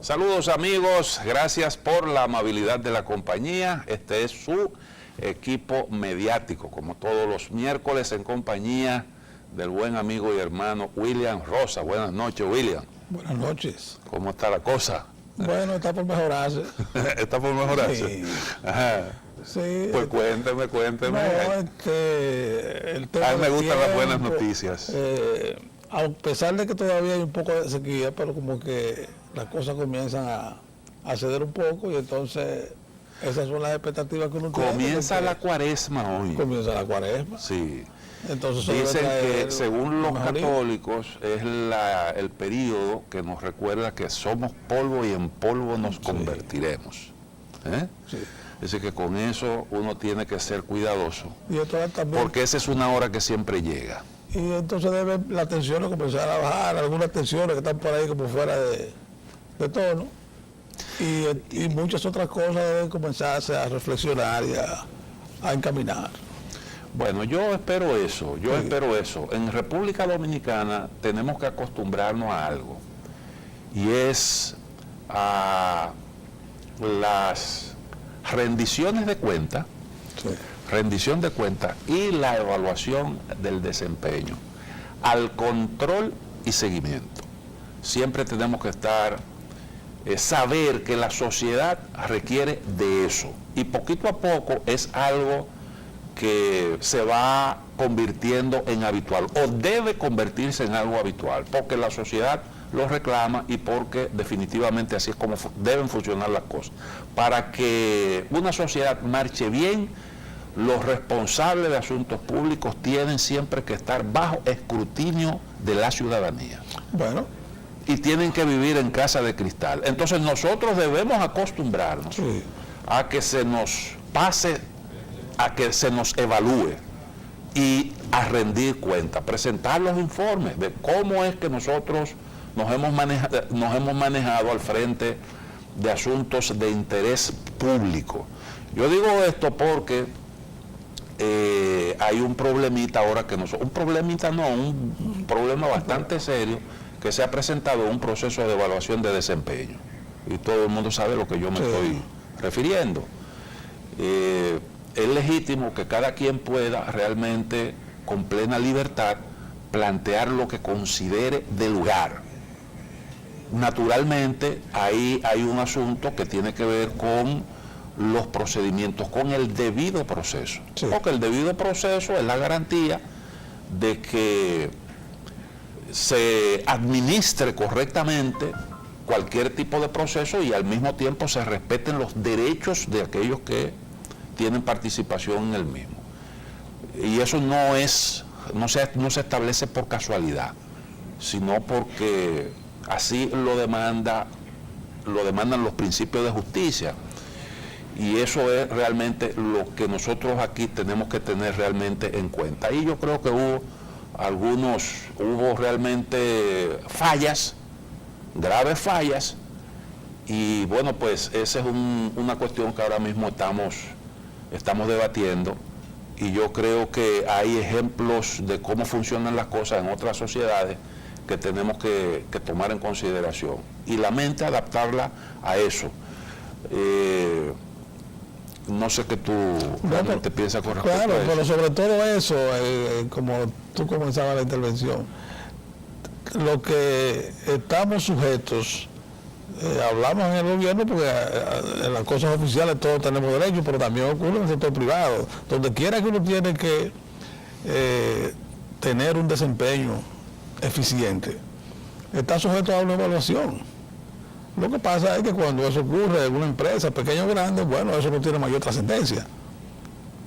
Saludos amigos, gracias por la amabilidad de la compañía. Este es su equipo mediático, como todos los miércoles, en compañía del buen amigo y hermano William Rosa. Buenas noches, William. Buenas noches. ¿Cómo está la cosa? Bueno, está por mejorarse. ¿Está por mejorarse? Sí. Ajá. Sí. Pues cuénteme. No, el tema A mí me del gustan las tiempo, buenas noticias. A pesar de que todavía hay un poco de sequía, pero como que las cosas comienzan a ceder un poco y entonces esas son las expectativas que uno tiene. Comienza la cuaresma hoy. Comienza la cuaresma. Sí. Entonces eso dicen debe traer que según los mejoría. católicos es el periodo que nos recuerda que somos polvo y en polvo nos convertiremos. ¿Eh? Sí. Así que con eso uno tiene que ser cuidadoso, Y esto también, porque esa es una hora que siempre llega. y entonces debe las tensiones comenzar a bajar, algunas tensiones que están por ahí como fuera de tono, y muchas otras cosas deben comenzarse a reflexionar y a encaminar. Bueno, yo espero eso. En República Dominicana tenemos que acostumbrarnos a algo, y es a las rendiciones de cuentas, rendición de cuentas y la evaluación del desempeño, al control y seguimiento. Siempre tenemos que saber que la sociedad requiere de eso, y poquito a poco es algo que se va convirtiendo en habitual, o debe convertirse en algo habitual, porque la sociedad lo reclama y porque definitivamente así es como deben funcionar las cosas. Para que una sociedad marche bien, los responsables de asuntos públicos tienen siempre que estar bajo escrutinio de la ciudadanía. Bueno. Y tienen que vivir en casa de cristal. Entonces nosotros debemos acostumbrarnos a que se nos pase, a que se nos evalúe y a rendir cuenta, presentar los informes de cómo es que nosotros nos hemos manejado al frente de asuntos de interés público. Yo digo esto porque hay un problemita ahora que un problema bastante serio que se ha presentado en un proceso de evaluación de desempeño, y todo el mundo sabe a lo que yo me estoy refiriendo. Es legítimo que cada quien pueda realmente, con plena libertad, plantear lo que considere de lugar. Naturalmente, ahí hay un asunto que tiene que ver con los procedimientos, con el debido proceso. Sí. Porque el debido proceso es la garantía de que se administre correctamente cualquier tipo de proceso y al mismo tiempo se respeten los derechos de aquellos que tienen participación en el mismo. Y eso no se establece por casualidad, sino porque así lo demandan los principios de justicia, y eso es realmente lo que nosotros aquí tenemos que tener realmente en cuenta. Y yo creo que hubo realmente fallas, graves fallas, y bueno, pues esa es una cuestión que ahora mismo estamos debatiendo, y yo creo que hay ejemplos de cómo funcionan las cosas en otras sociedades que tenemos que tomar en consideración, y la mente adaptarla a eso. No sé qué tú realmente piensas con respecto a eso. Pero sobre todo eso, como tú comenzabas la intervención, lo que estamos sujetos, hablamos en el gobierno porque en las cosas oficiales todos tenemos derechos, pero también ocurre en el sector privado. Donde quiera que uno tiene que tener un desempeño eficiente, está sujeto a una evaluación. Lo que pasa es que cuando eso ocurre en una empresa, pequeña o grande, bueno, eso no tiene mayor trascendencia.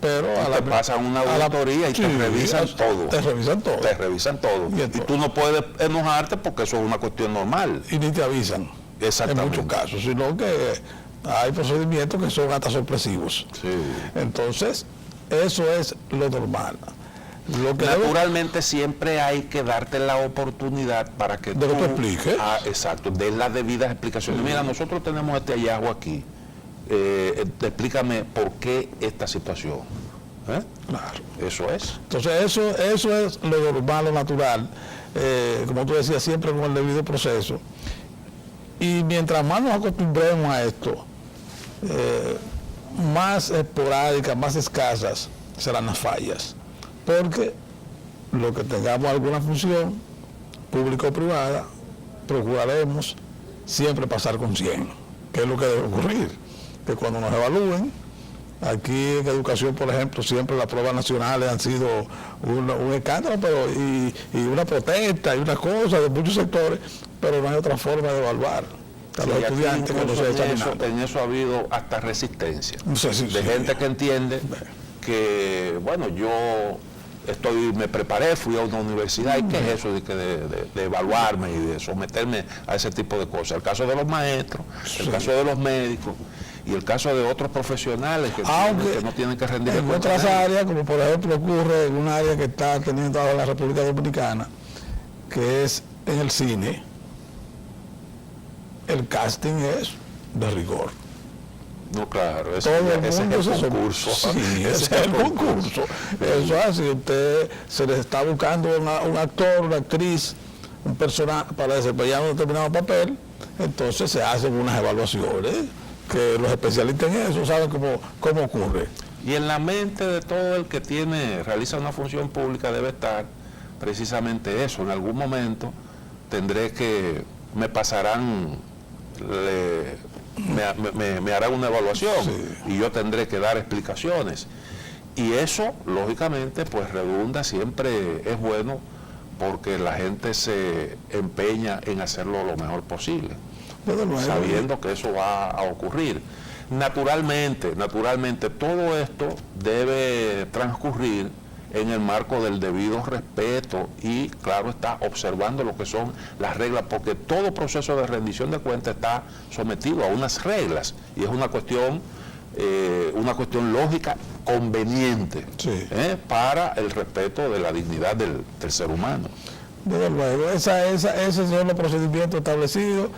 Pero te pasan una auditoría y te revisan todo. Te revisan todo. Te revisan todo. Y tú no puedes enojarte porque eso es una cuestión normal. Y ni te avisan. Exactamente. En muchos casos, sino que hay procedimientos que son hasta sorpresivos. Sí. Entonces, eso es lo normal. Naturalmente siempre hay que darte la oportunidad para que tú expliques. Exacto, des las debidas explicaciones. Mira, nosotros tenemos este hallazgo aquí. Explícame por qué esta situación. Claro. Eso es. Entonces, eso es lo normal, lo natural. Como tú decías, siempre con el debido proceso. Y mientras más nos acostumbremos a esto, más esporádicas, más escasas serán las fallas. Porque lo que tengamos alguna función, pública o privada, procuraremos siempre pasar con 100, que es lo que debe ocurrir. Que cuando nos evalúen, aquí en educación, por ejemplo, siempre las pruebas nacionales han sido un escándalo, pero y una protesta y una cosa de muchos sectores, pero no hay otra forma de evaluar a los estudiantes que no se examinan. En eso ha habido hasta resistencia de gente que entiende que, bueno, yo me preparé, fui a una universidad, ¿y qué es eso de evaluarme y de someterme a ese tipo de cosas? El caso de los maestros, el caso de los médicos y el caso de otros profesionales que no tienen que rendir en otras áreas, como por ejemplo ocurre en un área que está teniendo ahora la República Dominicana, que es en el cine, el casting es de rigor. No, claro, ese es el concurso. Sí, ese es el concurso. Eso es así, usted se le está buscando un actor, una actriz, un personaje para desempeñar un determinado papel, entonces se hacen unas evaluaciones que los especialistas en eso saben cómo ocurre. Y en la mente de todo el que realiza una función pública debe estar precisamente eso. En algún momento me pasarán, me harán una evaluación y yo tendré que dar explicaciones. Y eso, lógicamente, pues redunda, siempre es bueno porque la gente se empeña en hacerlo lo mejor posible, sabiendo que eso va a ocurrir. Naturalmente, todo esto debe transcurrir en el marco del debido respeto y, claro está, observando lo que son las reglas, porque todo proceso de rendición de cuentas está sometido a unas reglas y es una cuestión lógica conveniente para el respeto de la dignidad del ser humano. Desde luego, esos son los procedimientos establecidos,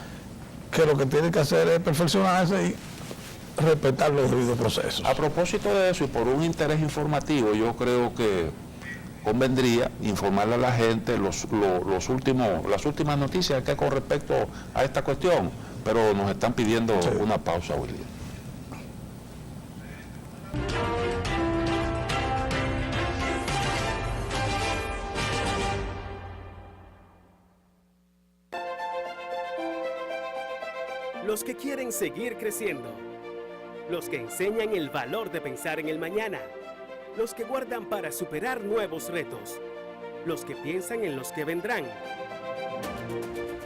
que lo que tiene que hacer es perfeccionarse y respetar los debidos procesos. A propósito de eso y por un interés informativo, yo creo que convendría informarle a la gente las últimas noticias que hay con respecto a esta cuestión, pero nos están pidiendo una pausa, William. Los que quieren seguir creciendo, los que enseñan el valor de pensar en el mañana, los que guardan para superar nuevos retos, los que piensan en los que vendrán.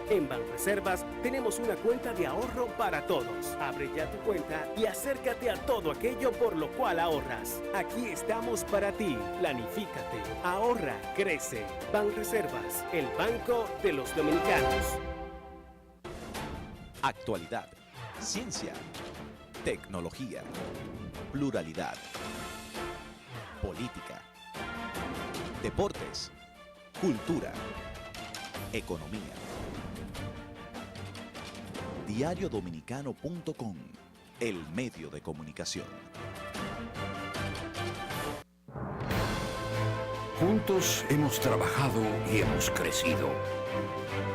En Banreservas tenemos una cuenta de ahorro para todos. Abre ya tu cuenta y acércate a todo aquello por lo cual ahorras. Aquí estamos para ti. Planifícate, ahorra, crece. Banreservas, el banco de los dominicanos. Actualidad, ciencia, tecnología, pluralidad, política, deportes, cultura, economía. Diariodominicano.com, el medio de comunicación. Juntos hemos trabajado y hemos crecido.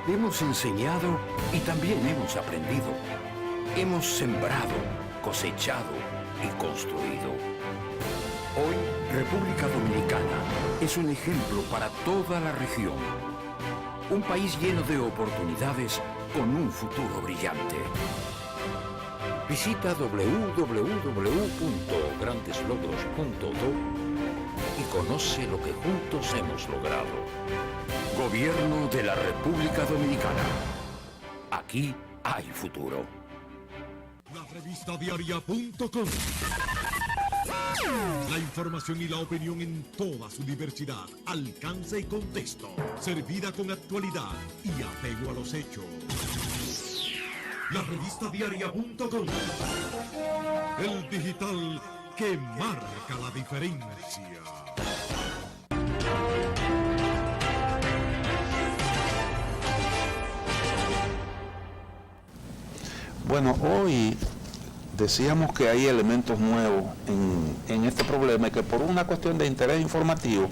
Hemos enseñado y también hemos aprendido. Hemos sembrado, cosechado y construido. Hoy, República Dominicana es un ejemplo para toda la región. Un país lleno de oportunidades con un futuro brillante. Visita www.grandeslogros.do y conoce lo que juntos hemos logrado. Gobierno de la República Dominicana. Aquí hay futuro. La revista diaria.com. La información y la opinión en toda su diversidad, alcance y contexto, servida con actualidad y apego a los hechos. La revista diaria.com. El digital que marca la diferencia. Bueno, hoy decíamos que hay elementos nuevos en este problema y que por una cuestión de interés informativo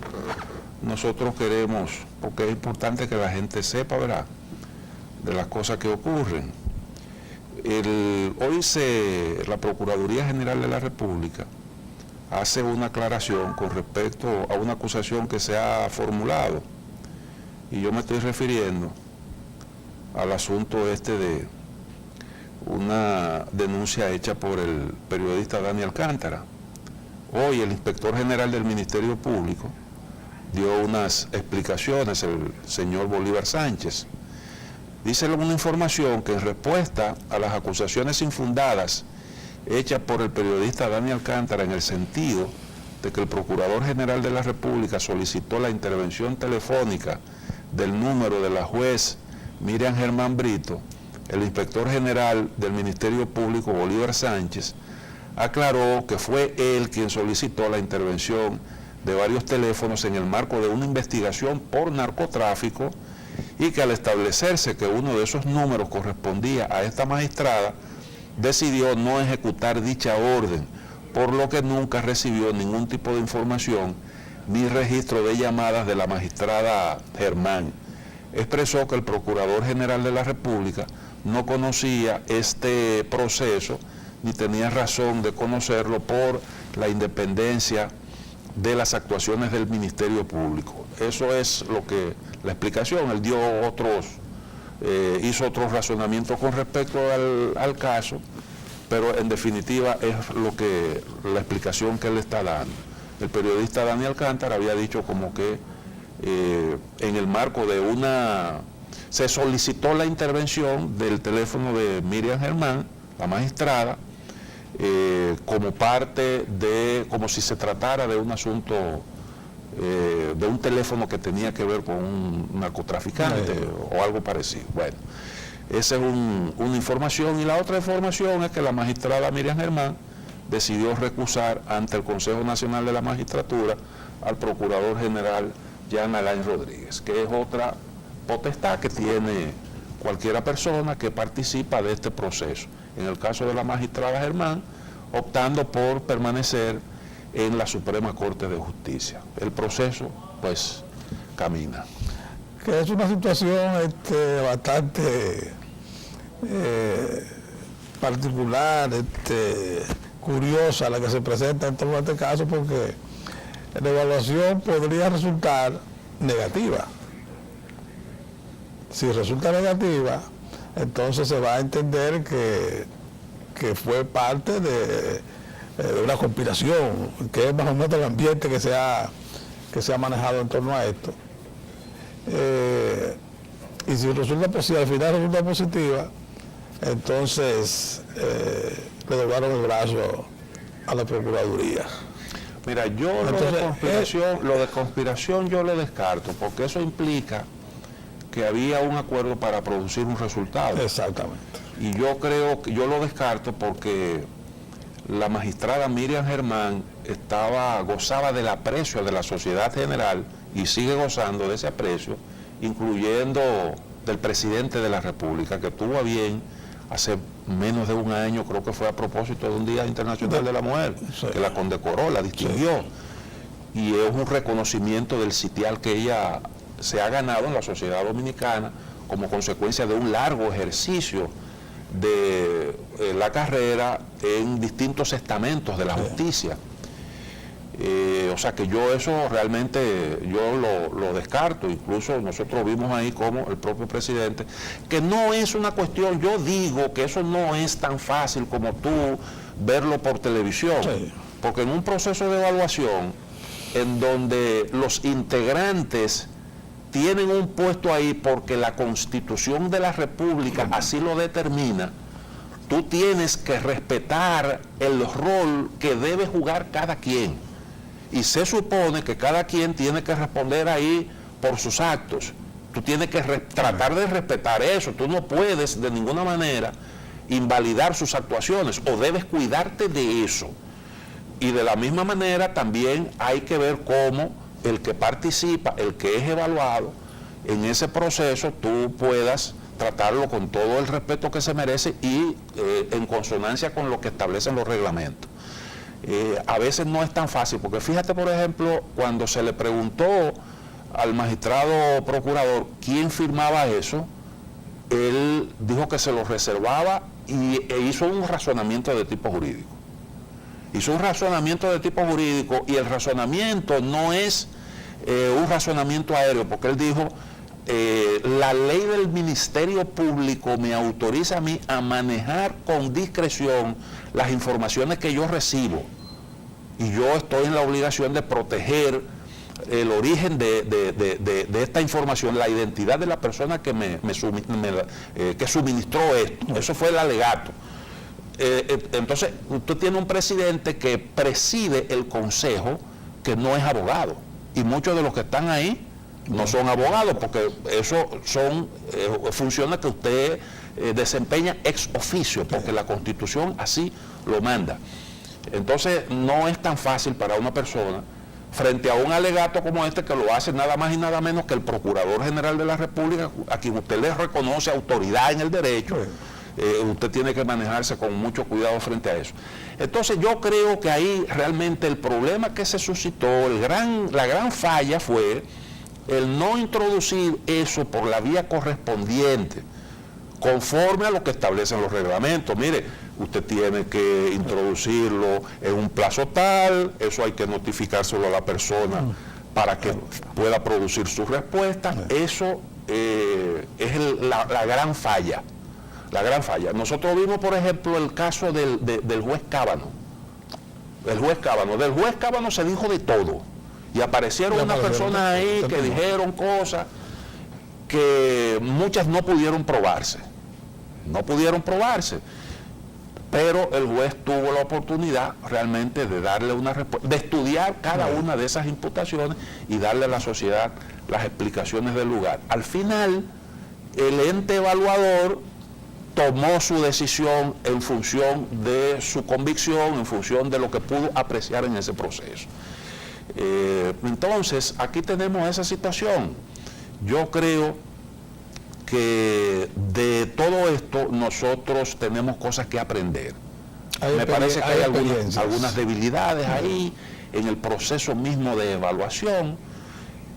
nosotros queremos, porque es importante que la gente sepa, ¿verdad?, de las cosas que ocurren. La Procuraduría General de la República hace una aclaración con respecto a una acusación que se ha formulado, y yo me estoy refiriendo al asunto de una denuncia hecha por el periodista Dani Alcántara. Hoy el inspector general del Ministerio Público dio unas explicaciones, el señor Bolívar Sánchez. Dice una información que en respuesta a las acusaciones infundadas hechas por el periodista Dani Alcántara en el sentido de que el Procurador General de la República solicitó la intervención telefónica del número de la juez Miriam Germán Brito, el inspector general del Ministerio Público Bolívar Sánchez aclaró que fue él quien solicitó la intervención de varios teléfonos en el marco de una investigación por narcotráfico, y que al establecerse que uno de esos números correspondía a esta magistrada, decidió no ejecutar dicha orden, por lo que nunca recibió ningún tipo de información ni registro de llamadas de la magistrada Germán. Expresó que el Procurador General de la República no conocía este proceso ni tenía razón de conocerlo por la independencia de las actuaciones del Ministerio Público. Eso es la explicación. Él dio hizo otros razonamientos con respecto al caso, pero en definitiva es la explicación que él está dando. El periodista Dani Alcántara había dicho como que en el marco se solicitó la intervención del teléfono de Miriam Germán, la magistrada, como si se tratara de un asunto, de un teléfono que tenía que ver con un narcotraficante o algo parecido. Bueno, esa es una información, y la otra información es que la magistrada Miriam Germán decidió recusar ante el Consejo Nacional de la Magistratura al Procurador General Jean Alain Rodríguez, que es otra potestad que tiene cualquiera persona que participa de este proceso. En el caso de la magistrada Germán, optando por permanecer en la Suprema Corte de Justicia. El proceso, pues, camina. Que es una situación bastante particular, curiosa la que se presenta en todo este caso, porque la evaluación podría resultar negativa. Si resulta negativa, entonces se va a entender que fue parte de una conspiración, que es más o menos el ambiente que se ha manejado en torno a esto. Y si resulta posible, al final resulta positiva, entonces le doblaron el brazo a la Procuraduría. Mira, yo lo de conspiración yo lo descarto, porque eso implica que había un acuerdo para producir un resultado. Exactamente. Y yo lo descarto porque la magistrada Miriam Germán gozaba del aprecio de la sociedad general y sigue gozando de ese aprecio, incluyendo del presidente de la República, que tuvo a bien hace menos de un año, creo que fue a propósito de un Día Internacional de la Mujer, sí, que la condecoró, la distinguió. Sí. Y es un reconocimiento del sitial que ella se ha ganado en la sociedad dominicana como consecuencia de un largo ejercicio de la carrera en distintos estamentos de la justicia. O sea que yo eso realmente lo descarto. Incluso nosotros vimos ahí como el propio presidente, que no es una cuestión, yo digo que eso no es tan fácil como tú verlo por televisión, sí, porque en un proceso de evaluación en donde los integrantes tienen un puesto ahí porque la Constitución de la República así lo determina, tú tienes que respetar el rol que debe jugar cada quien. Y se supone que cada quien tiene que responder ahí por sus actos. Tú tienes que tratar de respetar eso. Tú no puedes de ninguna manera invalidar sus actuaciones, o debes cuidarte de eso. Y de la misma manera también hay que ver cómo el que participa, el que es evaluado en ese proceso, tú puedas tratarlo con todo el respeto que se merece y en consonancia con lo que establecen los reglamentos. A veces no es tan fácil, porque fíjate, por ejemplo, cuando se le preguntó al magistrado procurador quién firmaba eso, él dijo que se lo reservaba e hizo un razonamiento de tipo jurídico. Hizo un razonamiento de tipo jurídico y el razonamiento no es un razonamiento aéreo, porque él dijo, la ley del Ministerio Público me autoriza a mí a manejar con discreción las informaciones que yo recibo y yo estoy en la obligación de proteger el origen de esta información, la identidad de la persona que que suministró esto. Eso fue el alegato. Entonces, usted tiene un presidente que preside el consejo, que no es abogado, y muchos de los que están ahí no son abogados, porque eso son funciones que usted desempeña ex oficio, porque la Constitución así lo manda. Entonces, no es tan fácil para una persona, frente a un alegato como este, que lo hace nada más y nada menos que el Procurador General de la República, a quien usted le reconoce autoridad en el derecho. Usted tiene que manejarse con mucho cuidado frente a eso. Entonces yo creo que ahí realmente el problema que se suscitó, la gran falla fue el no introducir eso por la vía correspondiente, conforme a lo que establecen los reglamentos. Mire, usted tiene que introducirlo en un plazo tal, eso hay que notificárselo a la persona para que pueda producir su respuesta. Eso es la gran falla. La gran falla. Nosotros vimos, por ejemplo, el caso del juez Cábano. Del juez Cábano se dijo de todo. Y aparecieron unas personas ahí que dijeron cosas que muchas no pudieron probarse. No pudieron probarse. Pero el juez tuvo la oportunidad realmente de darle una respuesta, de estudiar cada una de esas imputaciones y darle a la sociedad las explicaciones del lugar. Al final, el ente evaluador tomó su decisión en función de su convicción, en función de lo que pudo apreciar en ese proceso. Entonces, aquí tenemos esa situación. Yo creo que de todo esto nosotros tenemos cosas que aprender. Me parece que hay algunas debilidades ahí en el proceso mismo de evaluación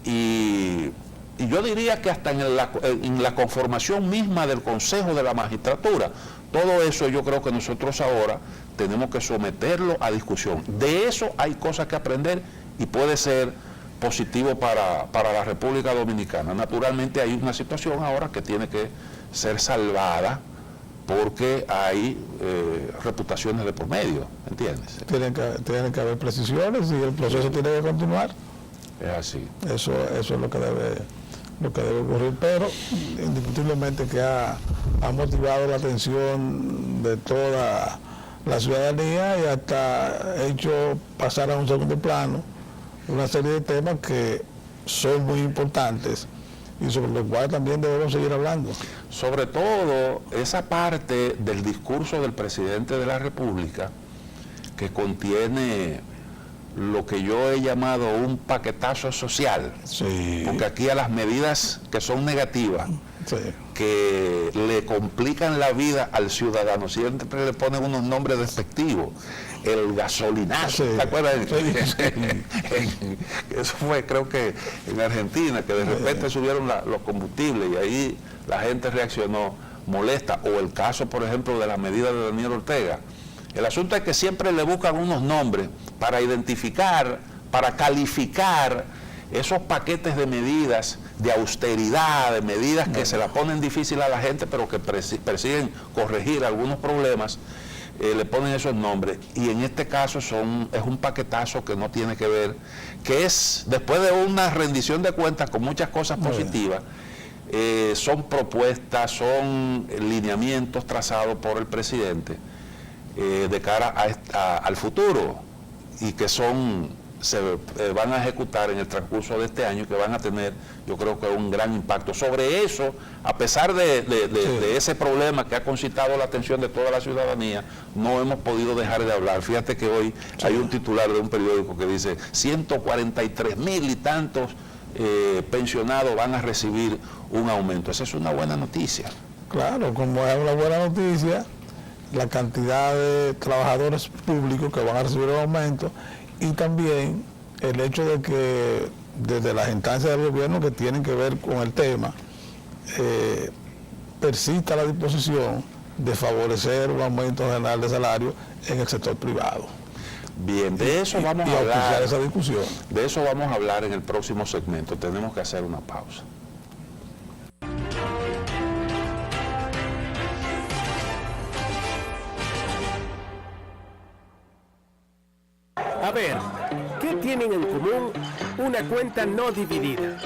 y yo diría que hasta en la conformación misma del Consejo de la Magistratura. Todo eso yo creo que nosotros ahora tenemos que someterlo a discusión. De eso hay cosas que aprender y puede ser positivo para la República Dominicana. Naturalmente hay una situación ahora que tiene que ser salvada porque hay reputaciones de por medio, ¿entiendes? Tienen que haber precisiones y el proceso tiene que continuar. Es así. Eso es lo que debe ocurrir, pero indiscutiblemente que ha motivado la atención de toda la ciudadanía y hasta hecho pasar a un segundo plano una serie de temas que son muy importantes y sobre los cuales también debemos seguir hablando. Sobre todo esa parte del discurso del presidente de la República que contiene lo que yo he llamado un paquetazo social, sí. Porque aquí a las medidas que son negativas, sí, que le complican la vida al ciudadano, siempre le ponen unos nombres despectivos, el gasolinazo, sí. ¿te acuerdas? Sí. Eso fue, creo que en Argentina, que de repente subieron los combustibles y ahí la gente reaccionó molesta, o el caso, por ejemplo, de la medida de Daniel Ortega. El asunto es que siempre le buscan unos nombres para identificar, para calificar esos paquetes de medidas de austeridad, de medidas que se la ponen difícil a la gente, pero que persiguen corregir algunos problemas, le ponen esos nombres. Y en este caso es un paquetazo que no tiene que ver, que es, después de una rendición de cuentas con muchas cosas positivas, son propuestas, son lineamientos trazados por el presidente de cara al futuro y que se van a ejecutar en el transcurso de este año y que van a tener, yo creo que un gran impacto. Sobre eso, a pesar de ese problema que ha concitado la atención de toda la ciudadanía, no hemos podido dejar de hablar. Fíjate que hoy hay un titular de un periódico que dice 143,000 y tantos pensionados van a recibir un aumento. Esa es una buena noticia. Claro, como es una buena noticia, la cantidad de trabajadores públicos que van a recibir un aumento y también el hecho de que desde las instancias del gobierno que tienen que ver con el tema persista la disposición de favorecer un aumento general de salario en el sector privado. Bien, de eso vamos a hablar. Esa discusión. De eso vamos a hablar en el próximo segmento. Tenemos que hacer una pausa. A ver, ¿qué tienen en común una cuenta no dividida?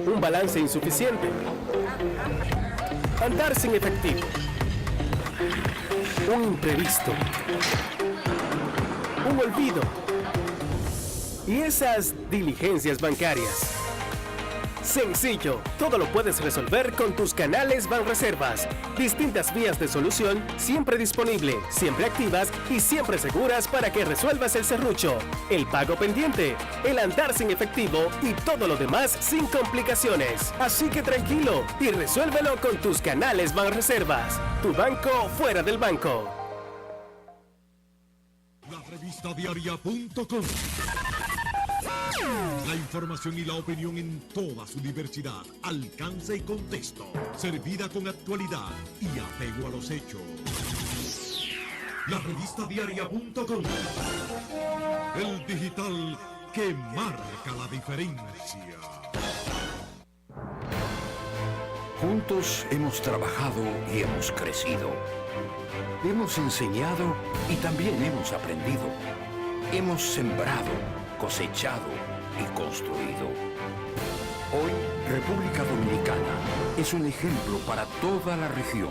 Un balance insuficiente. Andar sin efectivo. Un imprevisto. Un olvido. Y esas diligencias bancarias. Sencillo, todo lo puedes resolver con tus canales Banreservas. Distintas vías de solución, siempre disponible, siempre activas y siempre seguras para que resuelvas el serrucho, el pago pendiente, el andar sin efectivo y todo lo demás sin complicaciones. Así que tranquilo y resuélvelo con tus canales Banreservas. Tu banco fuera del banco. La revista diaria.com. La información y la opinión en toda su diversidad, alcance y contexto, servida con actualidad y apego a los hechos. La revista diaria.com. El digital que marca la diferencia. Juntos hemos trabajado y hemos crecido. Hemos enseñado y también hemos aprendido. Hemos sembrado, cosechado y construido. Hoy, República Dominicana es un ejemplo para toda la región.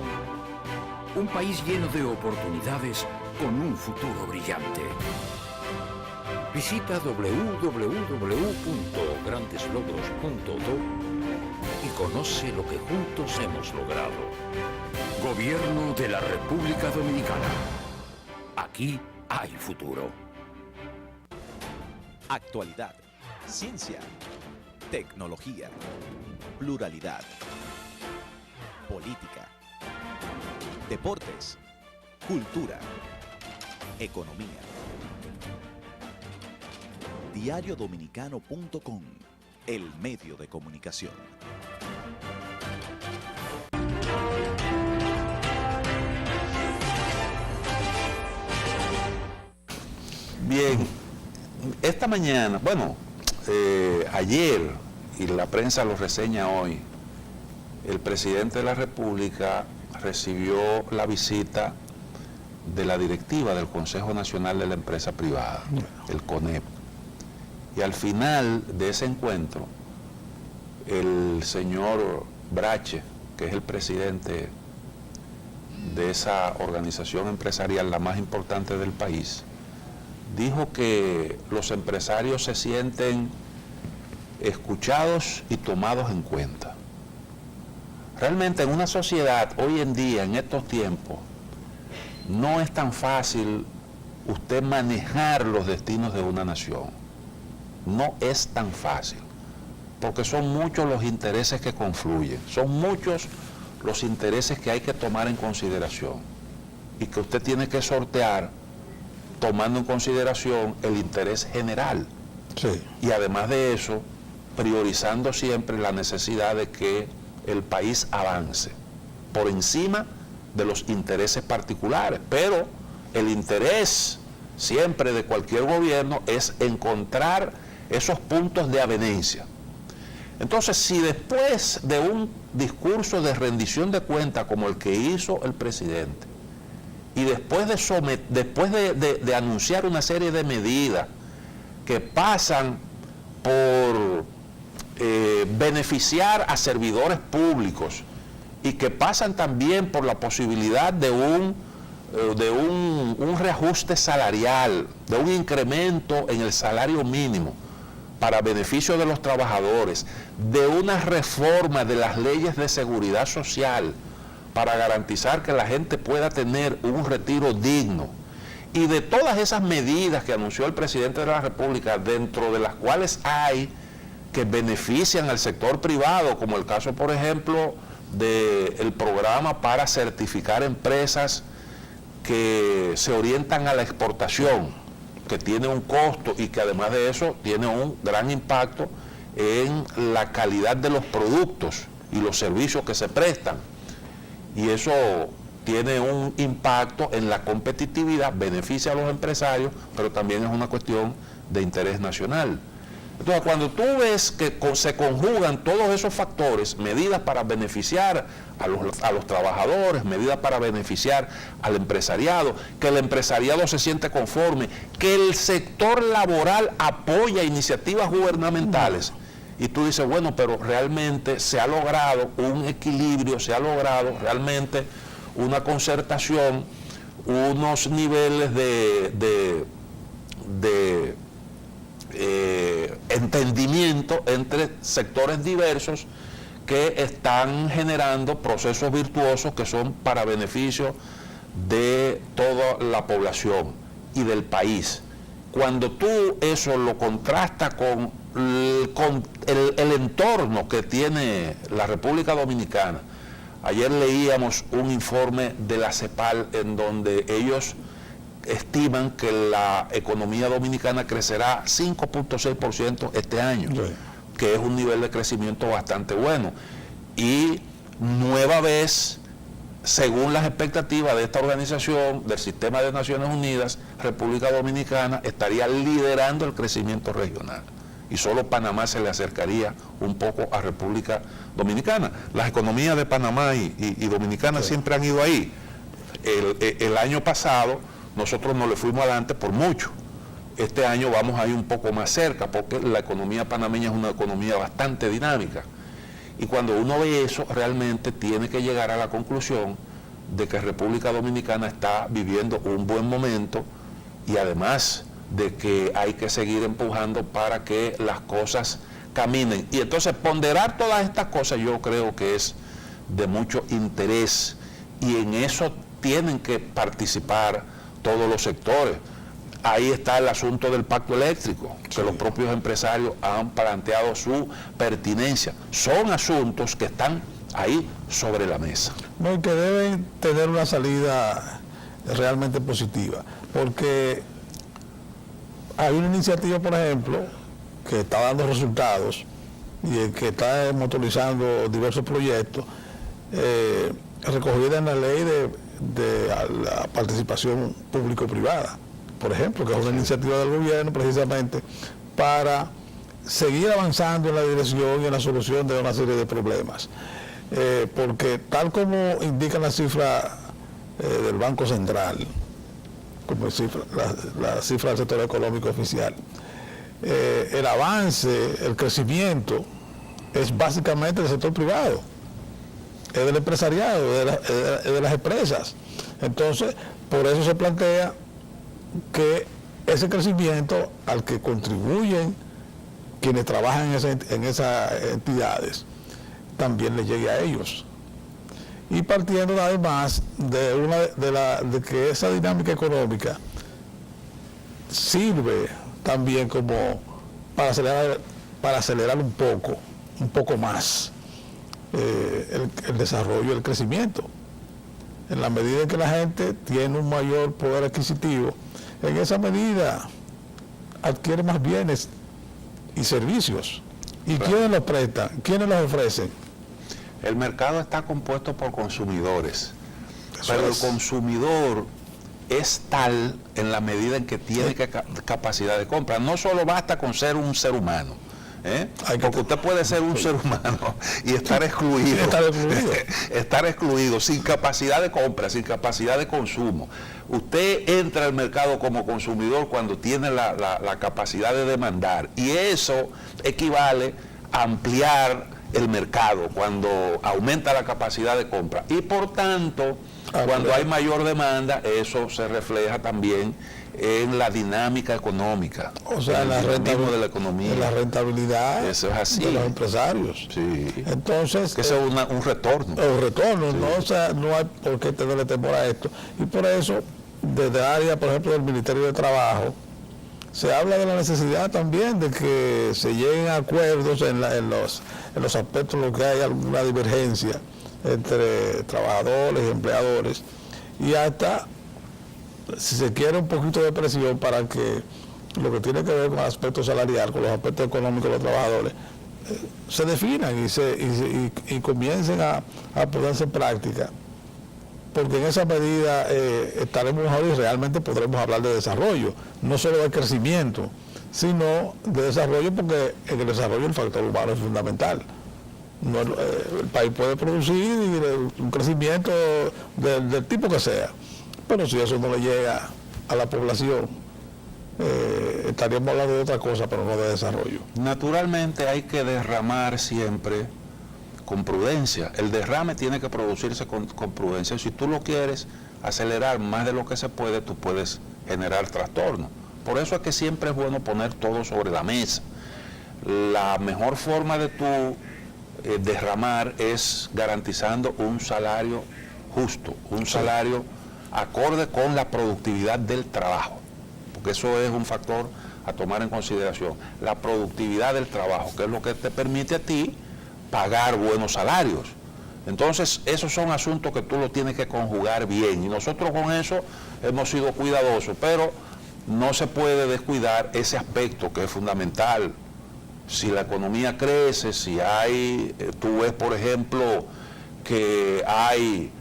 Un país lleno de oportunidades con un futuro brillante. Visita www.grandeslogros.do y conoce lo que juntos hemos logrado. Gobierno de la República Dominicana. Aquí hay futuro. Actualidad, ciencia, tecnología, pluralidad, política, deportes, cultura, economía. Diariodominicano.com, el medio de comunicación. Bien, esta mañana, ayer, y la prensa lo reseña hoy, el presidente de la República recibió la visita de la directiva del Consejo Nacional de la Empresa Privada, el CONEP. Y al final de ese encuentro, el señor Brache, que es el presidente de esa organización empresarial, la más importante del país, dijo que los empresarios se sienten escuchados y tomados en cuenta. Realmente en una sociedad hoy en día, en estos tiempos, no es tan fácil usted manejar los destinos de una nación. No es tan fácil, porque son muchos los intereses que confluyen, son muchos los intereses que hay que tomar en consideración y que usted tiene que sortear tomando en consideración el interés general. Sí. Y además de eso, priorizando siempre la necesidad de que el país avance por encima de los intereses particulares. Pero el interés siempre de cualquier gobierno es encontrar esos puntos de avenencia. Entonces, si después de un discurso de rendición de cuentas como el que hizo el presidente, y después de anunciar una serie de medidas que pasan por beneficiar a servidores públicos y que pasan también por la posibilidad de un reajuste salarial, de un incremento en el salario mínimo para beneficio de los trabajadores, de una reforma de las leyes de seguridad social para garantizar que la gente pueda tener un retiro digno, y de todas esas medidas que anunció el presidente de la República, dentro de las cuales hay que benefician al sector privado, como el caso, por ejemplo, del programa para certificar empresas que se orientan a la exportación, que tiene un costo y que además de eso tiene un gran impacto en la calidad de los productos y los servicios que se prestan. y eso tiene un impacto en la competitividad, beneficia a los empresarios, pero también es una cuestión de interés nacional. Entonces, cuando tú ves que se conjugan todos esos factores, medidas para beneficiar a los trabajadores, medidas para beneficiar al empresariado, que el empresariado se siente conforme, que el sector laboral apoya iniciativas gubernamentales, y tú dices, bueno, pero realmente se ha logrado un equilibrio, se ha logrado realmente una concertación, unos niveles de entendimiento entre sectores diversos que están generando procesos virtuosos que son para beneficio de toda la población y del país. Cuando tú eso lo contrastas con el entorno que tiene la República Dominicana, ayer leíamos un informe de la CEPAL en donde ellos estiman que la economía dominicana crecerá 5.6% este año, sí, que es un nivel de crecimiento bastante bueno. Y nueva vez, según las expectativas de esta organización, del Sistema de Naciones Unidas, República Dominicana estaría liderando el crecimiento regional. Y solo Panamá se le acercaría un poco a República Dominicana. Las economías de Panamá y Dominicana, sí, siempre han ido ahí. El año pasado nosotros no le fuimos adelante por mucho. Este año vamos a ir un poco más cerca porque la economía panameña es una economía bastante dinámica. Y cuando uno ve eso, realmente tiene que llegar a la conclusión de que República Dominicana está viviendo un buen momento y además de que hay que seguir empujando para que las cosas caminen. Y entonces ponderar todas estas cosas yo creo que es de mucho interés y en eso tienen que participar todos los sectores. Ahí está el asunto del pacto eléctrico, que sí, los propios empresarios han planteado su pertinencia. Son asuntos que están ahí sobre la mesa. No, y que deben tener una salida realmente positiva, porque hay una iniciativa, por ejemplo, que está dando resultados y que está motorizando diversos proyectos, recogida en la ley de la participación público-privada, por ejemplo, que es una iniciativa del gobierno precisamente para seguir avanzando en la dirección y en la solución de una serie de problemas. Porque tal como indican las cifras del Banco Central, como la cifra del sector económico oficial, el avance, el crecimiento es básicamente del sector privado, es del empresariado, es de las empresas. Entonces, por eso se plantea que ese crecimiento al que contribuyen quienes trabajan en esas entidades también les llegue a ellos. Y partiendo además de que esa dinámica económica sirve también como para acelerar un poco más el desarrollo, el crecimiento. En la medida en que la gente tiene un mayor poder adquisitivo, en esa medida adquiere más bienes y servicios. ¿Y quiénes los prestan? ¿Quiénes los ofrecen? El mercado está compuesto por consumidores, Eso pero es. el consumidor es tal en la medida en que tiene capacidad de compra. No solo basta con ser un ser humano, porque usted puede ser un ser humano y estar excluido, estar excluido, sin capacidad de compra, sin capacidad de consumo. Usted entra al mercado como consumidor cuando tiene la capacidad de demandar, y eso equivale a ampliar el mercado cuando aumenta la capacidad de compra, y por tanto cuando hay mayor demanda, eso se refleja también en la dinámica económica, o sea, en el dinamismo de la economía, en la rentabilidad. Eso es así, de los empresarios. Sí. Entonces, que eso es un retorno. Un retorno, Sí. ¿no? O sea, no hay por qué tenerle temor a esto. Y por eso, desde el área, por ejemplo, del Ministerio de Trabajo, se habla de la necesidad también de que se lleguen a acuerdos en los aspectos en los que hay alguna divergencia entre trabajadores y empleadores, y hasta, si se quiere, un poquito de presión para que lo que tiene que ver con el aspecto salarial, con los aspectos económicos de los trabajadores, se definan y comiencen a ponerse en práctica porque en esa medida estaremos mejor y realmente podremos hablar de desarrollo, no solo de crecimiento, sino de desarrollo, porque en el desarrollo el factor humano es fundamental. No, el país puede producir un crecimiento del tipo que sea, pero si eso no le llega a la población, estaríamos hablando de otra cosa, pero no de desarrollo. Naturalmente hay que derramar siempre con prudencia. El derrame tiene que producirse con prudencia. Si tú lo quieres acelerar más de lo que se puede, tú puedes generar trastorno. Por eso es que siempre es bueno poner todo sobre la mesa. La mejor forma de tú derramar es garantizando un salario justo, un salario acorde con la productividad del trabajo, porque eso es un factor a tomar en consideración. La productividad del trabajo, que es lo que te permite a ti pagar buenos salarios. Entonces, esos son asuntos que tú los tienes que conjugar bien, y nosotros con eso hemos sido cuidadosos, pero no se puede descuidar ese aspecto que es fundamental. Si la economía crece, si hay, tú ves por ejemplo que hay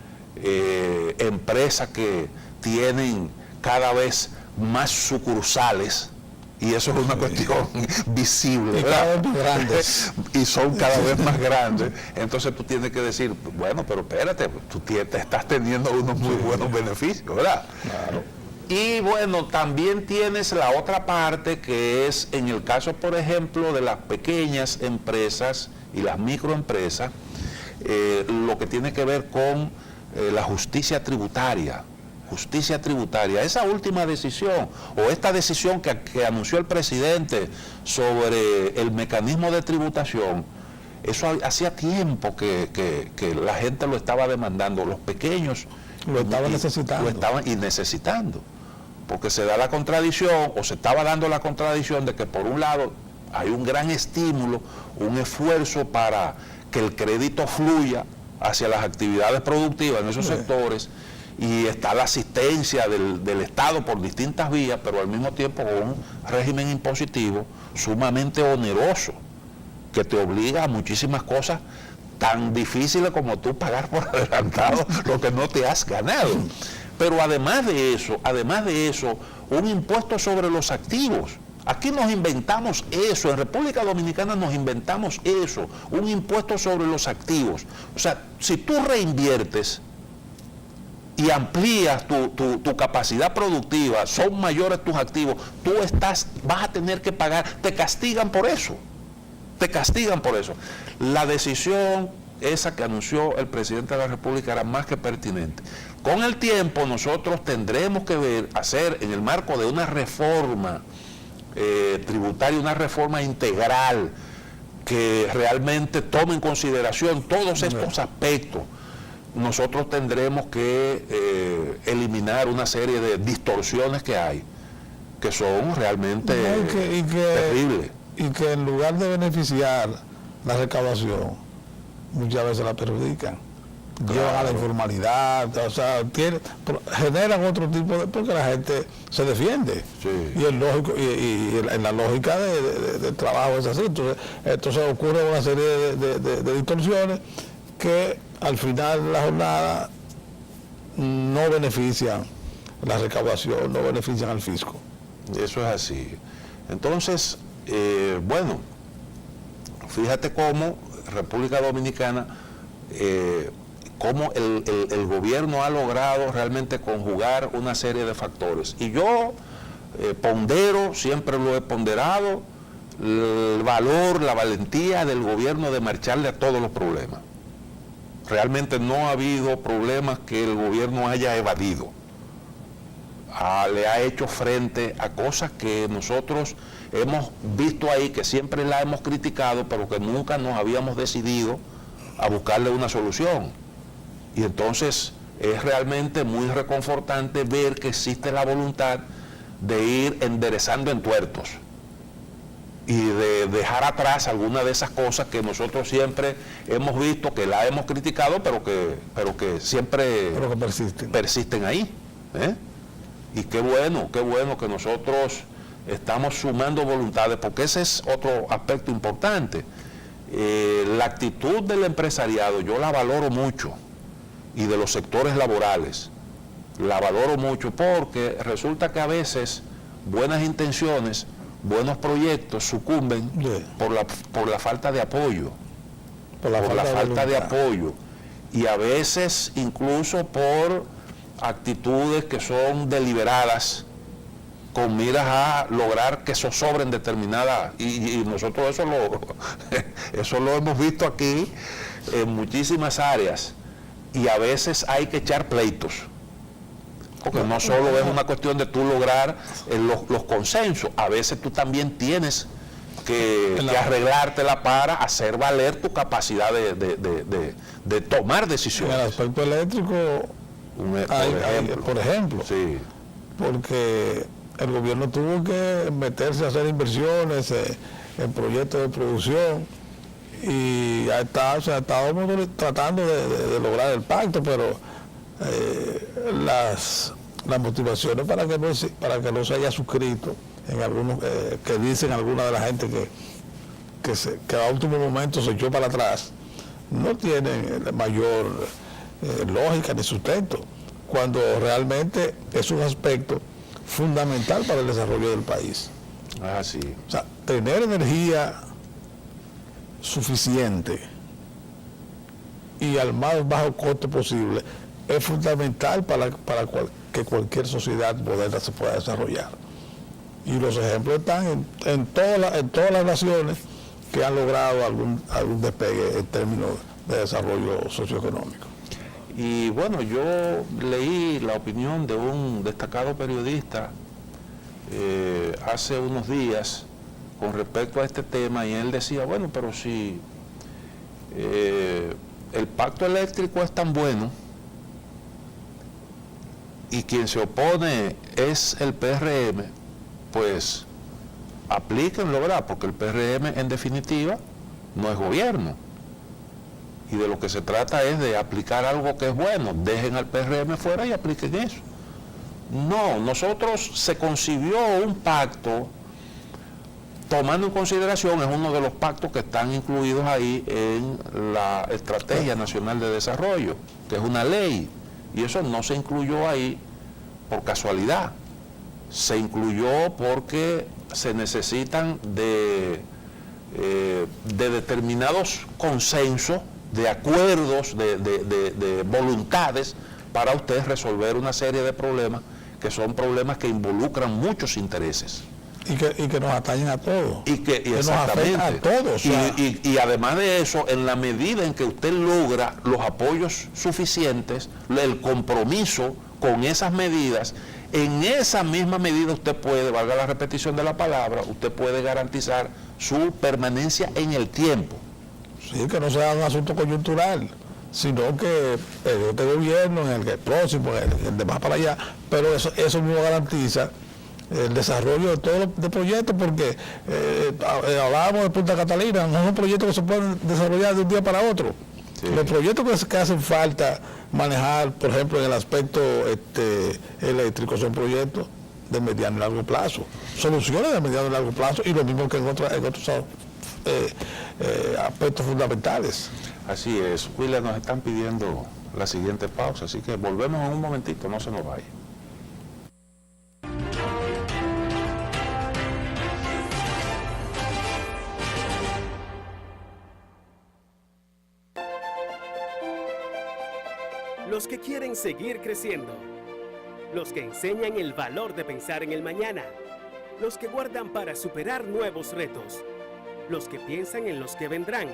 empresas que tienen cada vez más sucursales, y eso es una cuestión visible, y cada vez más grandes. Y son cada vez más grandes. Entonces tú tienes que decir, bueno, pero espérate, tú te estás teniendo unos muy buenos beneficios, ¿verdad? Claro. Y bueno, también tienes la otra parte, que es en el caso, por ejemplo, de las pequeñas empresas y las microempresas, lo que tiene que ver con la justicia tributaria. Justicia tributaria, esa última decisión o esta decisión que anunció el presidente sobre el mecanismo de tributación, eso hacía tiempo que la gente lo estaba demandando, los pequeños lo estaban necesitando. Lo estaban necesitando, porque se da la contradicción, o se estaba dando la contradicción de que por un lado hay un gran estímulo, un esfuerzo para que el crédito fluya hacia las actividades productivas en esos sectores, y está la asistencia del Estado por distintas vías, pero al mismo tiempo con un régimen impositivo sumamente oneroso, que te obliga a muchísimas cosas tan difíciles como tú pagar por adelantado lo que no te has ganado. Pero además de eso, un impuesto sobre los activos. Aquí nos inventamos eso, en República Dominicana nos inventamos eso, un impuesto sobre los activos. O sea, si tú reinviertes y amplías tu capacidad productiva, son mayores tus activos, vas a tener que pagar, te castigan por eso. La decisión esa que anunció el presidente de la República era más que pertinente. Con el tiempo nosotros tendremos que hacer en el marco de una reforma tributaria, una reforma integral que realmente tome en consideración todos estos aspectos. Nosotros tendremos que eliminar una serie de distorsiones que hay, que son realmente terribles. Y que en lugar de beneficiar la recaudación, muchas veces la perjudican. Claro. Llevan a la informalidad, o sea, generan otro tipo de... porque la gente se defiende. Sí. Y es lógico, y en la lógica del trabajo es así. Entonces ocurre una serie de distorsiones que al final de la jornada no benefician la recaudación, no benefician al fisco. Eso es así. Entonces, bueno, fíjate cómo República Dominicana, cómo el gobierno ha logrado realmente conjugar una serie de factores. Y yo pondero, siempre lo he ponderado, el valor, la valentía del gobierno de marcharle a todos los problemas. Realmente no ha habido problemas que el gobierno haya evadido. Le ha hecho frente a cosas que nosotros hemos visto ahí, que siempre la hemos criticado, pero que nunca nos habíamos decidido a buscarle una solución. Y entonces es realmente muy reconfortante ver que existe la voluntad de ir enderezando entuertos y de dejar atrás algunas de esas cosas que nosotros siempre hemos visto, que la hemos criticado, pero que siempre persisten ahí. Y qué bueno que nosotros estamos sumando voluntades, porque ese es otro aspecto importante. La actitud del empresariado yo la valoro mucho, y de los sectores laborales. La valoro mucho porque resulta que a veces buenas intenciones, buenos proyectos sucumben por la falta de apoyo, por la falta de apoyo, y a veces incluso por actitudes que son deliberadas con miras a lograr que zozobren determinadas, y nosotros eso lo hemos visto aquí en muchísimas áreas, y a veces hay que echar pleitos, porque no solo es una cuestión de tú lograr los consensos, a veces tú también tienes que arreglártela para hacer valer tu capacidad de tomar decisiones. En el aspecto eléctrico, por ejemplo, sí, porque el gobierno tuvo que meterse a hacer inversiones en proyectos de producción, y estábamos tratando de lograr el pacto, pero las motivaciones para que no se haya suscrito, en algunos que dicen alguna de la gente que a último momento se echó para atrás, no tienen mayor lógica ni sustento, cuando realmente es un aspecto fundamental para el desarrollo del país. así. O sea, tener energía suficiente y al más bajo costo posible es fundamental para que cualquier sociedad moderna se pueda desarrollar. Y los ejemplos están en todas las naciones que han logrado algún despegue en términos de desarrollo socioeconómico. Y bueno, yo leí la opinión de un destacado periodista hace unos días con respecto a este tema, y él decía, bueno, pero si el pacto eléctrico es tan bueno y quien se opone es el PRM, pues aplíquenlo, ¿verdad? Porque el PRM en definitiva no es gobierno. Y de lo que se trata es de aplicar algo que es bueno. Dejen al PRM fuera y apliquen eso. No, nosotros se concibió un pacto, tomando en consideración, es uno de los pactos que están incluidos ahí en la Estrategia Nacional de Desarrollo, que es una ley. Y eso no se incluyó ahí por casualidad. Se incluyó porque se necesitan de determinados consensos, de acuerdos, de voluntades para usted resolver una serie de problemas que son problemas que involucran muchos intereses. Y que nos atañen a todos. Y que nos afectan a todos. Y además de eso, en la medida en que usted logra los apoyos suficientes, el compromiso con esas medidas, en esa misma medida usted puede, valga la repetición de la palabra, usted puede garantizar su permanencia en el tiempo. Sí, que no sea un asunto coyuntural, sino que este gobierno, en el próximo, en el de más para allá, pero eso mismo garantiza el desarrollo de todos los proyectos, porque hablábamos de Punta Catalina, no son proyectos que se pueden desarrollar de un día para otro. Sí. Los proyectos que hacen falta manejar, por ejemplo, en el aspecto eléctrico, son proyectos de mediano y largo plazo, soluciones de mediano y largo plazo, y lo mismo que en otros aspectos fundamentales. Así es. William, nos están pidiendo la siguiente pausa, así que volvemos en un momentito, no se nos vaya. Los que quieren seguir creciendo, los que enseñan el valor de pensar en el mañana, los que guardan para superar nuevos retos, los que piensan en los que vendrán.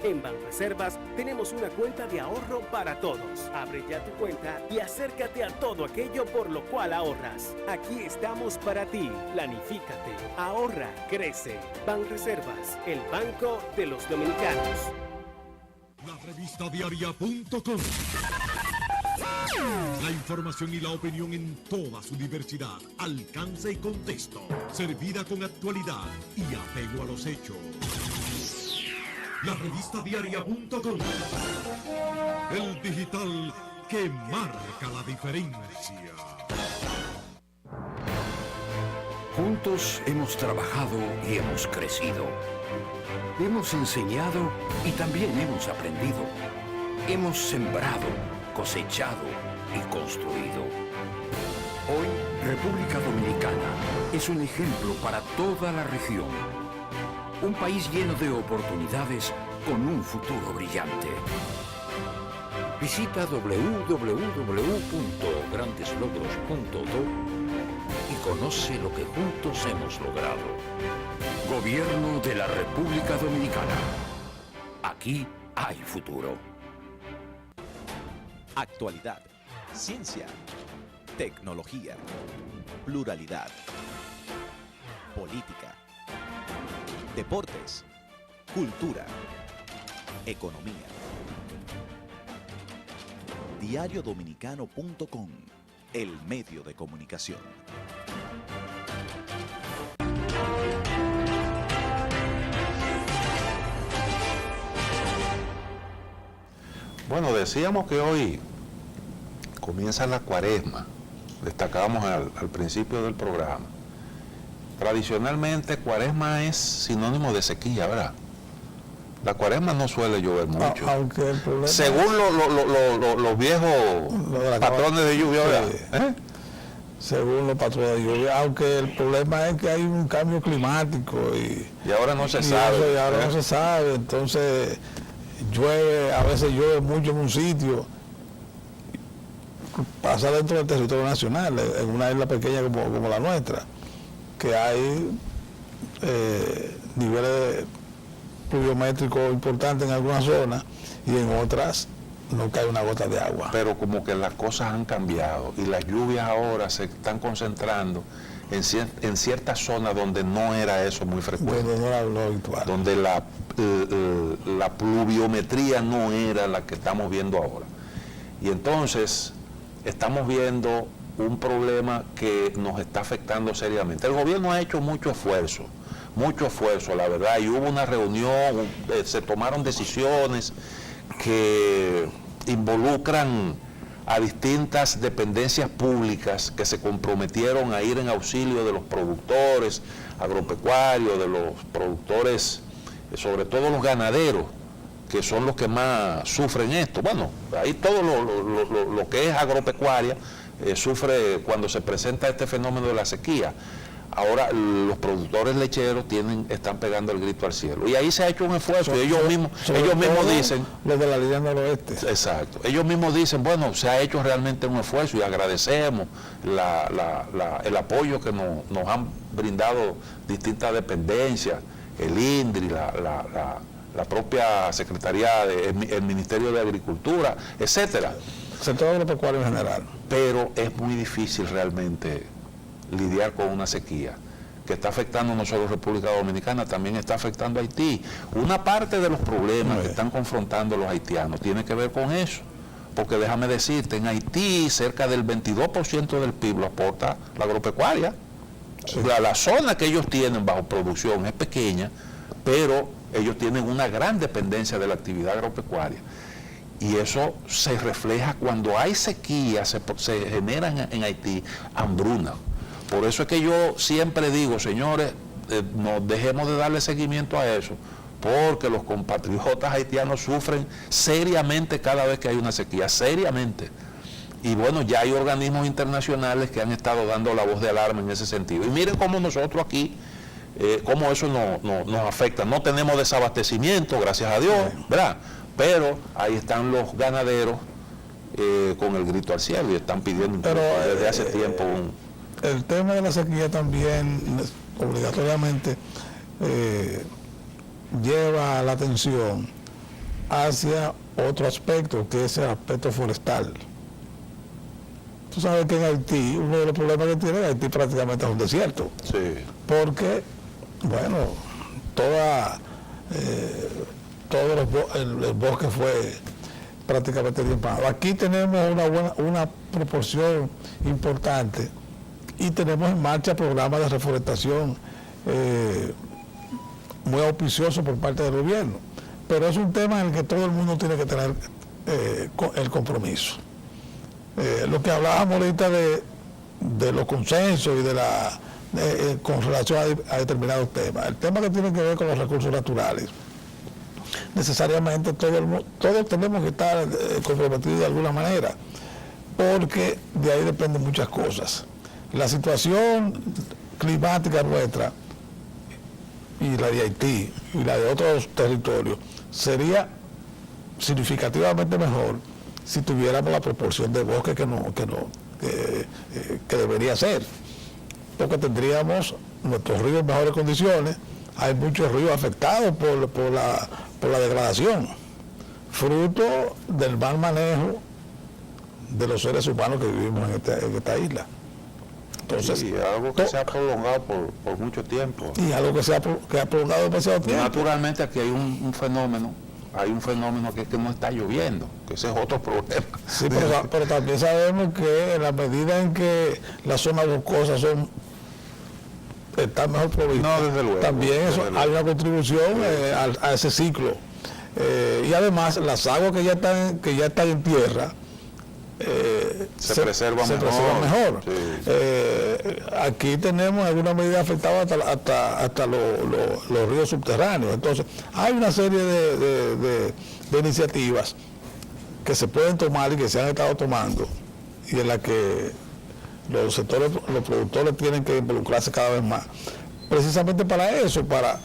En Banreservas tenemos una cuenta de ahorro para todos. Abre ya tu cuenta y acércate a todo aquello por lo cual ahorras. Aquí estamos para ti. Planifícate, ahorra, crece. Banreservas, el banco de los dominicanos. La revista diaria.com. La información y la opinión en toda su diversidad, alcance y contexto, servida con actualidad y apego a los hechos. La revista diaria.com. El digital que marca la diferencia. Juntos hemos trabajado y hemos crecido. Hemos enseñado y también hemos aprendido. Hemos sembrado, cosechado y construido. Hoy, República Dominicana es un ejemplo para toda la región. Un país lleno de oportunidades con un futuro brillante. Visita www.grandeslogros.do y conoce lo que juntos hemos logrado. Gobierno de la República Dominicana. Aquí hay futuro. Actualidad, ciencia, tecnología, pluralidad, política, deportes, cultura, economía. Diariodominicano.com, el medio de comunicación. Bueno, decíamos que hoy comienza la Cuaresma, destacábamos al principio del programa. Tradicionalmente Cuaresma es sinónimo de sequía, ¿verdad? La Cuaresma no suele llover mucho. Aunque el problema según los viejos patrones de lluvia, ¿verdad? ¿Eh? Según los patrones de lluvia, aunque el problema es que hay un cambio climático y ahora no se y sabe. eso, y ahora no se sabe, entonces llueve, a veces llueve mucho en un sitio, pasa dentro del territorio nacional, en una isla pequeña como la nuestra, que hay niveles pluviométricos importantes en algunas zonas y en otras no cae una gota de agua. Pero como que las cosas han cambiado y las lluvias ahora se están concentrando en ciertas zonas donde no era eso muy frecuente. Donde no era lo habitual. Donde la pluviometría no era la que estamos viendo ahora. Y entonces estamos viendo un problema que nos está afectando seriamente. El gobierno ha hecho mucho esfuerzo, la verdad, y hubo una reunión, se tomaron decisiones que involucran a distintas dependencias públicas que se comprometieron a ir en auxilio de los productores agropecuarios, de los productores, sobre todo los ganaderos, que son los que más sufren esto. Bueno, ahí todo lo que es agropecuaria sufre cuando se presenta este fenómeno de la sequía. Ahora los productores lecheros están pegando el grito al cielo. Y ahí se ha hecho un esfuerzo, y ellos mismos dicen... Los de la línea noroeste. Exacto. Ellos mismos dicen, bueno, se ha hecho realmente un esfuerzo y agradecemos el apoyo que nos han brindado distintas dependencias, el INDRI, la propia Secretaría, el Ministerio de Agricultura, etcétera. Sector agropecuario en general. Pero es muy difícil realmente lidiar con una sequía que está afectando no solo a República Dominicana, también está afectando a Haití. Una parte de los problemas que están confrontando los haitianos tiene que ver con eso, porque déjame decirte, en Haití cerca del 22% del PIB lo aporta la agropecuaria. Sí. La zona que ellos tienen bajo producción es pequeña, pero ellos tienen una gran dependencia de la actividad agropecuaria. Y eso se refleja cuando hay sequía, se generan en Haití hambruna. Por eso es que yo siempre digo, señores, no dejemos de darle seguimiento a eso, porque los compatriotas haitianos sufren seriamente cada vez que hay una sequía, seriamente. Y bueno, ya hay organismos internacionales que han estado dando la voz de alarma en ese sentido. Y miren cómo nosotros aquí, cómo eso nos afecta. No tenemos desabastecimiento, gracias a Dios, ¿verdad? Pero ahí están los ganaderos con el grito al cielo y están pidiendo desde hace tiempo el tema de la sequía también obligatoriamente lleva la atención hacia otro aspecto, que es el aspecto forestal. Tú sabes que en Haití, uno de los problemas que tiene Haití prácticamente es un desierto. Sí. Porque, bueno, todo el bosque fue prácticamente limpado. Aquí tenemos una proporción importante y tenemos en marcha programas de reforestación muy auspiciosos por parte del gobierno. Pero es un tema en el que todo el mundo tiene que tener el compromiso. Lo que hablábamos ahorita de los consensos y con relación a determinados temas. El tema que tiene que ver con los recursos naturales. necesariamente todos tenemos que estar comprometidos de alguna manera, porque de ahí dependen muchas cosas. La situación climática nuestra y la de Haití y la de otros territorios sería significativamente mejor si tuviéramos la proporción de bosque que debería ser, porque tendríamos nuestros ríos en mejores condiciones. Hay muchos ríos afectados por la degradación, fruto del mal manejo de los seres humanos que vivimos en esta isla. Entonces, sí, algo que se ha prolongado por mucho tiempo. Y algo que ha prolongado demasiado tiempo. Naturalmente aquí hay un fenómeno, que es que no está lloviendo, que ese es otro problema. Sí, pero también sabemos que en la medida en que las zonas boscosas están mejor provistas, no, desde luego, también hay una contribución a ese ciclo. Y además las aguas que ya están en tierra se preservan mejor. Sí. Aquí tenemos en alguna medida afectado hasta los ríos subterráneos. Entonces hay una serie de iniciativas que se pueden tomar y que se han estado tomando, y en la que los productores tienen que involucrarse cada vez más, precisamente para eso, para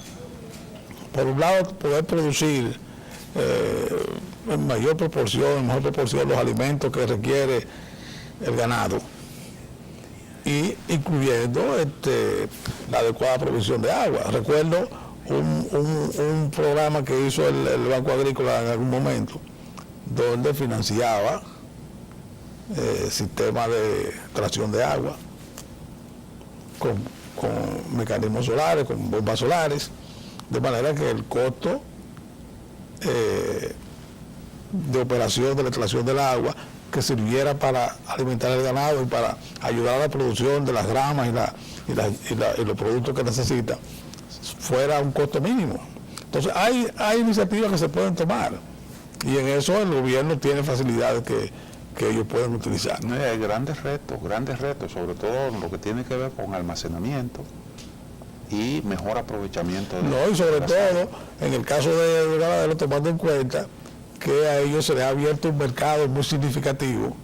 por un lado poder producir en mejor proporción los alimentos que requiere el ganado, y incluyendo la adecuada provisión de agua. Recuerdo un programa que hizo el Banco Agrícola en algún momento, donde financiaba sistemas de extracción de agua con mecanismos solares, con bombas solares, de manera que el costo de operación de la extracción del agua, que sirviera para alimentar el ganado y para ayudar a la producción de las gramas y los productos que necesita, fuera un costo mínimo. Entonces hay iniciativas que se pueden tomar, y en eso el gobierno tiene facilidades que ellos pueden utilizar. No, hay grandes retos, sobre todo en lo que tiene que ver con almacenamiento y mejor aprovechamiento. Y sobre todo, en el caso de ganadero, tomando en cuenta que a ellos se les ha abierto un mercado muy significativo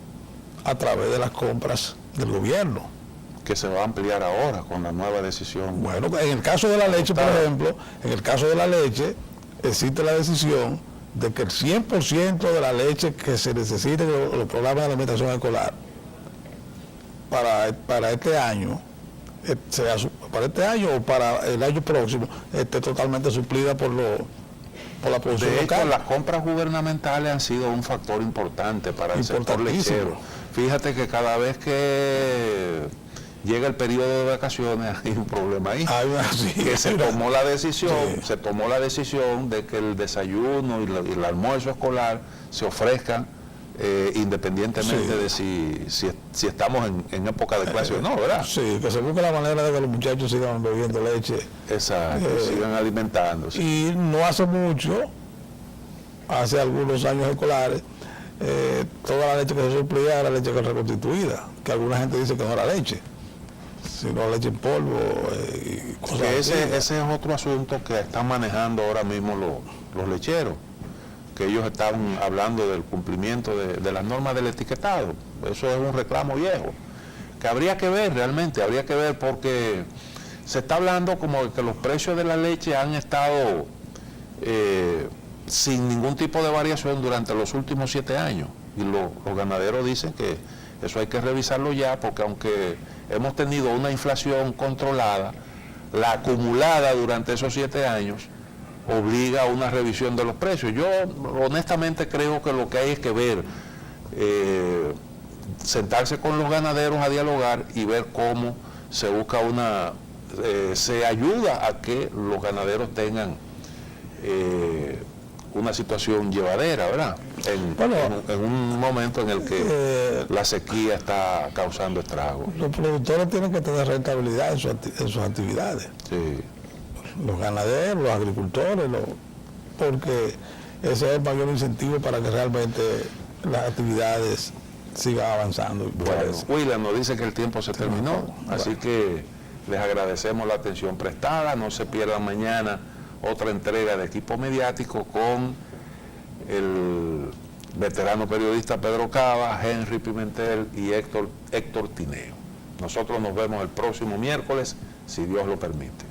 a través de las compras del gobierno, que se va a ampliar ahora con la nueva decisión. Bueno, en el caso de la leche, por ejemplo, existe la decisión de que el 100% de la leche que se necesite en los programas de alimentación escolar para este año, o para el año próximo, esté totalmente suplida por la producción de local. hecho, las compras gubernamentales han sido un factor importante para el sector lechero. Fíjate que cada vez que llega el periodo de vacaciones hay un problema ahí, se tomó la decisión de que el desayuno y el almuerzo escolar se ofrezcan independientemente de si estamos en época de clase o no, ¿verdad? Sí, que se busque la manera de que los muchachos sigan bebiendo leche. Exacto, sigan alimentándose. Y no hace mucho, hace algunos años escolares, toda la leche que se suplía era leche reconstituida, que alguna gente dice que no era leche, sino leche en polvo y cosas así. Ese es otro asunto que están manejando ahora mismo los lecheros, que ellos están hablando del cumplimiento de las normas del etiquetado. Eso es un reclamo viejo, que habría que ver realmente, porque se está hablando como de que los precios de la leche han estado sin ningún tipo de variación durante los últimos 7 años, y los ganaderos dicen que eso hay que revisarlo ya, porque aunque hemos tenido una inflación controlada, la acumulada durante esos 7 años obliga a una revisión de los precios. Yo honestamente creo que lo que hay es que ver, sentarse con los ganaderos a dialogar y ver cómo se busca se ayuda a que los ganaderos tengan una situación llevadera, ¿verdad? En un momento en el que la sequía está causando estragos. Los productores tienen que tener rentabilidad en sus actividades. Sí. Los ganaderos, los agricultores, porque ese es el mayor incentivo para que realmente las actividades sigan avanzando. Bueno, William nos dice que el tiempo se terminó, así que les agradecemos la atención prestada. No se pierdan mañana otra entrega de Equipo Mediático con el veterano periodista Pedro Cava, Henry Pimentel y Héctor Tineo. Nosotros nos vemos el próximo miércoles, si Dios lo permite.